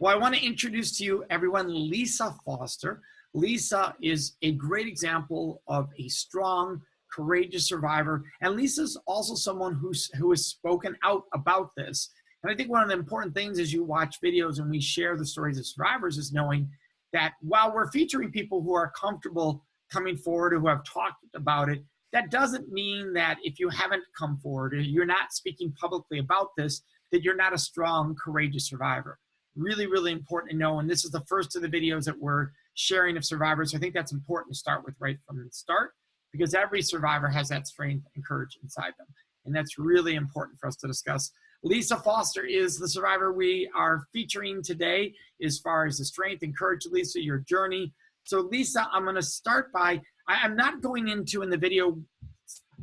Well, I want to introduce to you, everyone, Lisa Foster. Lisa is a great example of a strong, courageous survivor. And Lisa's also someone who has spoken out about this. And I think one of the important things as you watch videos and we share the stories of survivors is knowing that while we're featuring people who are comfortable coming forward, who have talked about it, that doesn't mean that if you haven't come forward or you're not speaking publicly about this, that you're not a strong, courageous survivor. Really, really important to know. And this is the first of the videos that we're sharing of survivors. I think that's important to start with right from the start, because every survivor has that strength and courage inside them. And that's really important for us to discuss. Lisa Foster is the survivor we are featuring today as far as the strength and courage. Lisa, your journey. So Lisa, I'm going to start by, I'm not going into in the video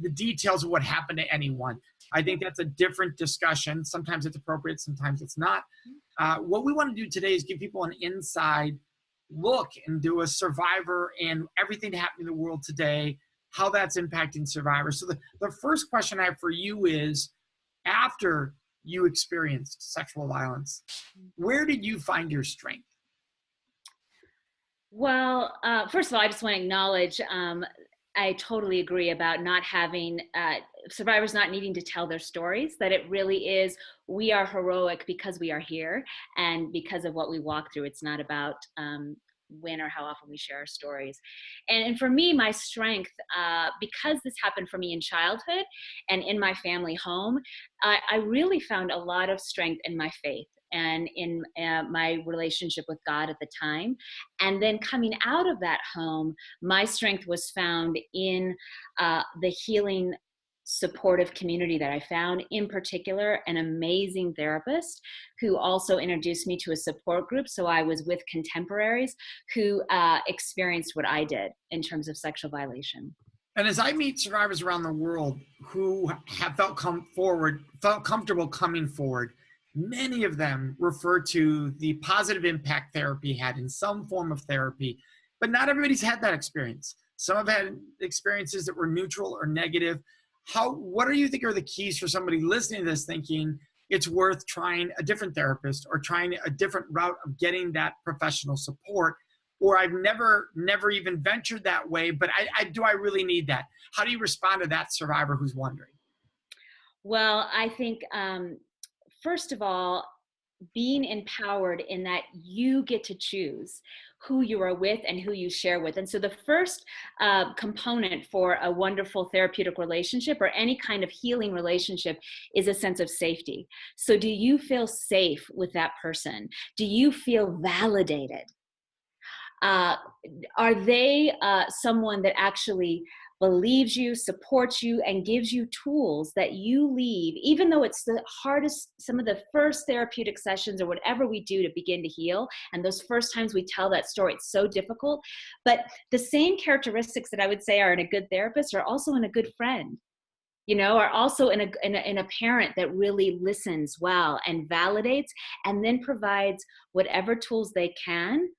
the details of what happened to anyone. I think that's a different discussion. Sometimes it's appropriate, sometimes it's not. What we want to do today is give people an inside look into a survivor and everything happening in the world today, how that's impacting survivors. So the first question I have for you is, after you experienced sexual violence, where did you find your strength? Well, first of all, I just want to acknowledge, I totally agree about not having, survivors not needing to tell their stories, that it really is, we are heroic because we are here and because of what we walk through. It's not about when or how often we share our stories. And for me, my strength, because this happened for me in childhood and in my family home, I really found a lot of strength in my faith and in my relationship with God at the time. And then coming out of that home, my strength was found in the healing, supportive community that I found, in particular, an amazing therapist who also introduced me to a support group. So I was with contemporaries who experienced what I did in terms of sexual violation. And as I meet survivors around the world who have felt comfortable coming forward, many of them refer to the positive impact therapy had in some form of therapy, but not everybody's had that experience. Some have had experiences that were neutral or negative. What do you think are the keys for somebody listening to this thinking it's worth trying a different therapist or trying a different route of getting that professional support? Or I've never even ventured that way, but do I really need that? How do you respond to that survivor who's wondering? Well, I think, first of all, being empowered in that you get to choose who you are with and who you share with. And so the first component for a wonderful therapeutic relationship or any kind of healing relationship is a sense of safety. So do you feel safe with that person? Do you feel validated? Are they someone that actually believes you, supports you, and gives you tools that you leave, even though it's the hardest, some of the first therapeutic sessions or whatever we do to begin to heal, and those first times we tell that story, it's so difficult. But the same characteristics that I would say are in a good therapist are also in a good friend, are also in a parent that really listens well and validates and then provides whatever tools they can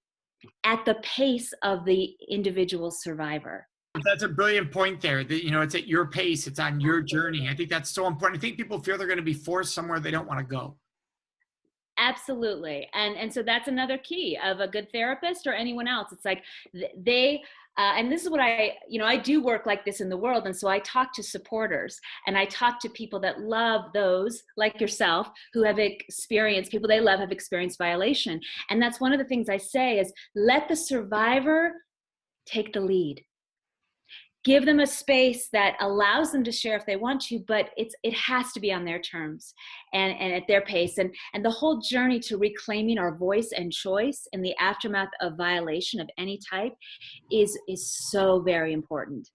at the pace of the individual survivor. That's a brilliant point there. That, it's at your pace. It's on your journey. I think that's so important. I think people feel they're going to be forced somewhere they don't want to go. Absolutely. And so that's another key of a good therapist or anyone else. It's like they, and this is what I do work like this in the world. And so I talk to supporters and I talk to people that love those like yourself who have experienced, people they love have experienced violation. And that's one of the things I say is let the survivor take the lead. Give them a space that allows them to share if they want to, but it has to be on their terms and at their pace. And the whole journey to reclaiming our voice and choice in the aftermath of violation of any type is so very important.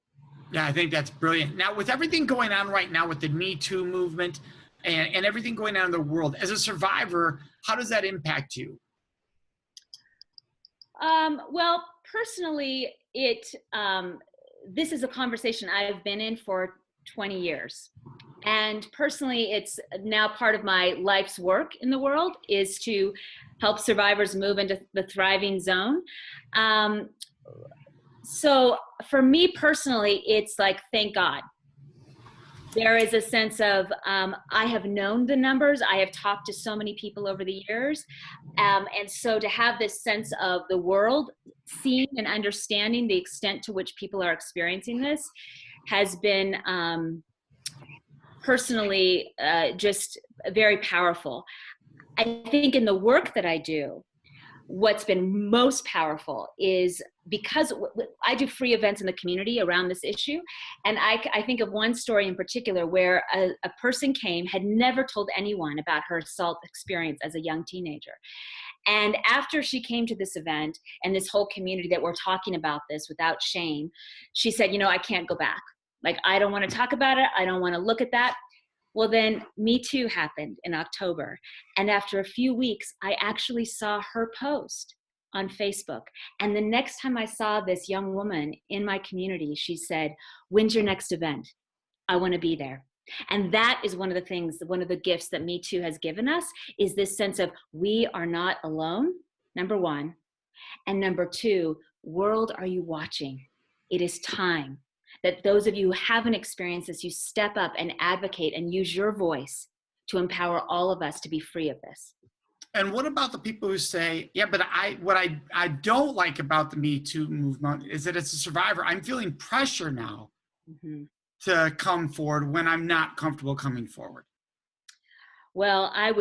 Yeah, I think that's brilliant. Now, with everything going on right now with the Me Too movement and everything going on in the world, as a survivor, how does that impact you? Well, personally, this is a conversation I've been in for 20 years. And personally, it's now part of my life's work in the world is to help survivors move into the thriving zone. So for me personally, it's like, thank God. There is a sense of, I have known the numbers. I have talked to so many people over the years. And so to have this sense of the world seeing and understanding the extent to which people are experiencing this has been personally just very powerful. I think in the work that I do, what's been most powerful is because I do free events in the community around this issue. And I think of one story in particular where a person came, had never told anyone about her assault experience as a young teenager. And after she came to this event and this whole community that we're talking about this without shame, she said, I can't go back. Like, I don't want to talk about it. I don't want to look at that. Well, then Me Too happened in October. And after a few weeks, I actually saw her post on Facebook. And the next time I saw this young woman in my community, she said, "When's your next event? I want to be there." And that is one of the things, one of the gifts that Me Too has given us, is this sense of we are not alone, number one. And number two, world, are you watching? It is time that those of you who haven't experienced this, you step up and advocate and use your voice to empower all of us to be free of this. And what about the people who say, yeah, but what I don't like about the Me Too movement is that it's a survivor. I'm feeling pressure now to come forward when I'm not comfortable coming forward. Well, I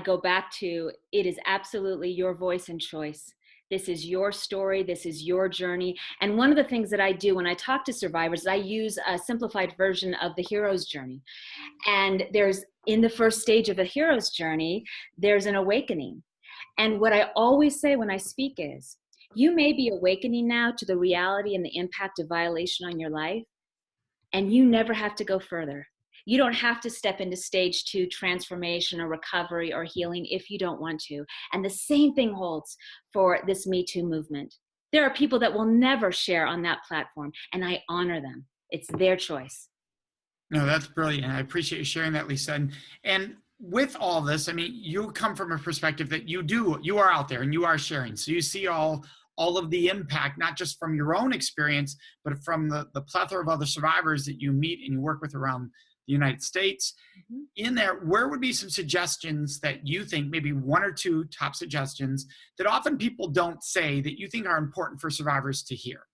go back to, it is absolutely your voice and choice. This is your story. This is your journey. And one of the things that I do when I talk to survivors, I use a simplified version of the hero's journey. And in the first stage of the hero's journey, there's an awakening. And what I always say when I speak is, you may be awakening now to the reality and the impact of violation on your life, and you never have to go further. You don't have to step into stage 2 transformation or recovery or healing if you don't want to. And the same thing holds for this Me Too movement. There are people that will never share on that platform, and I honor them. It's their choice. No, that's brilliant. I appreciate you sharing that, Lisa. And with all this, I mean, you come from a perspective that you are out there and you are sharing. So you see all of the impact, not just from your own experience, but from the plethora of other survivors that you meet and you work with around the United States. In there, where would be some suggestions that you think, maybe 1 or 2 top suggestions that often people don't say that you think are important for survivors to hear?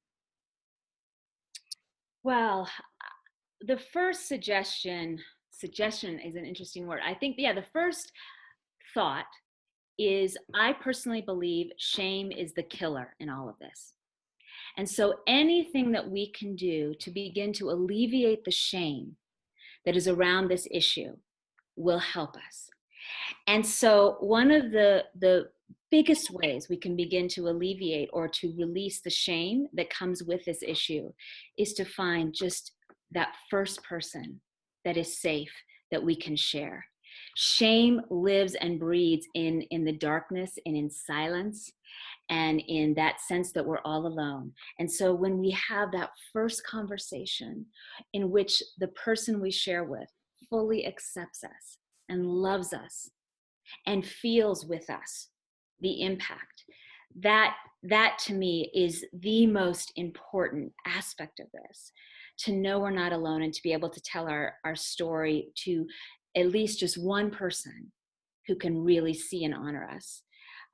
Well, the first suggestion is an interesting word. I think, the first thought is, I personally believe shame is the killer in all of this. And so anything that we can do to begin to alleviate the shame that is around this issue will help us. And so one of the biggest ways we can begin to alleviate or to release the shame that comes with this issue is to find just that first person that is safe, that we can share. Shame lives and breathes in the darkness and in silence, and in that sense that we're all alone. And so when we have that first conversation in which the person we share with fully accepts us and loves us and feels with us the impact, that to me is the most important aspect of this, to know we're not alone and to be able to tell our story to at least just one person who can really see and honor us.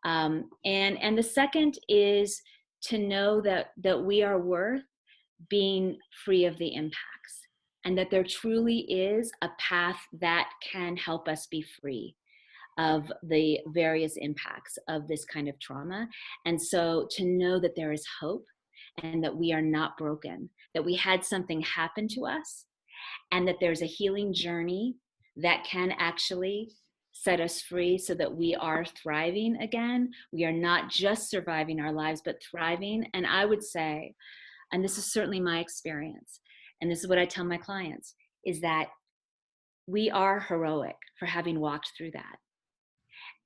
And the second is to know that we are worth being free of the impacts, and that there truly is a path that can help us be free of the various impacts of this kind of trauma. And so to know that there is hope and that we are not broken, that we had something happen to us, and that there's a healing journey that can actually set us free so that we are thriving again. We are not just surviving our lives, but thriving. And I would say, and this is certainly my experience, and this is what I tell my clients, is that we are heroic for having walked through that.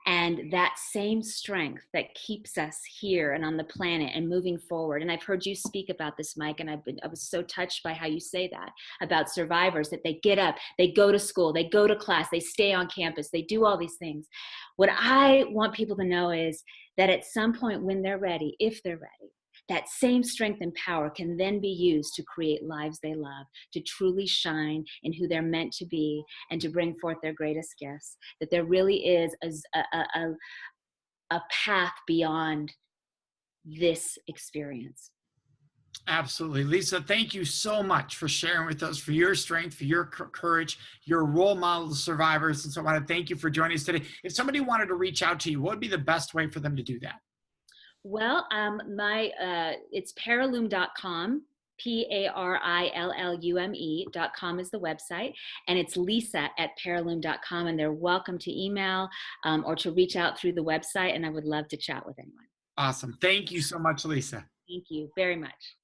And that same strength that keeps us here and on the planet and moving forward. And I've heard you speak about this, Mike, and I was so touched by how you say that about survivors, that they get up, they go to school, they go to class, they stay on campus, they do all these things. What I want people to know is that at some point when they're ready, if they're ready, that same strength and power can then be used to create lives they love, to truly shine in who they're meant to be, and to bring forth their greatest gifts. That there really is a path beyond this experience. Absolutely. Lisa, thank you so much for sharing with us, for your strength, for your courage, your role model to survivors. And so I want to thank you for joining us today. If somebody wanted to reach out to you, what would be the best way for them to do that? Well, it's Paralume.com. Parillum.com is the website, and it's Lisa@Paralume.com, and they're welcome to email or to reach out through the website, and I would love to chat with anyone. Awesome. Thank you so much, Lisa. Thank you very much.